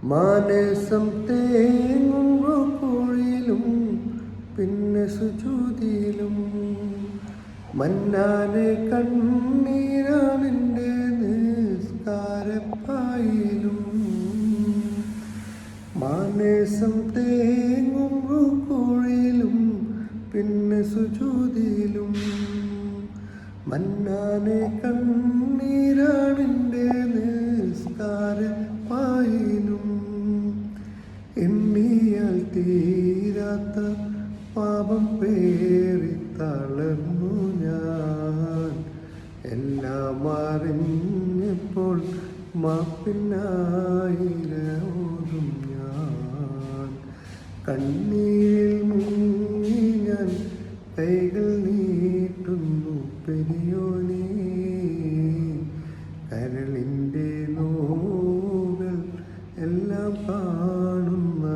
മാനസം തേങ്ങുമ്പോൾ കുഴിയിലും പിന്നെ സുജൂതിയിലും മന്നാനെ കണ്ണീരാണെൻ്റെ നിസ്കാരപ്പായിലും മാനസം തേങ്ങുമ്പോൾ കുഴിയിലും പിന്നെ സുജൂതിയിലും മന്നാനെ കണ്ണീരാണെൻ്റെ നിസ്കാരപ്പായിലും എണ്ണിയാൽ തീരാത്ത പാപം പേറി തളർന്നു ഞാൻ എല്ലാം അറിഞ്ഞപ്പോൾ മാപ്പിനായിരവും ഞാൻ കണ്ണീരിൽ മുങ്ങി ഞാൻ കൈകൾ നീട്ടുന്നു പെരിയോനേ കരളിൻ്റെ നോവുകൾ എല്ലാം കാണുന്ന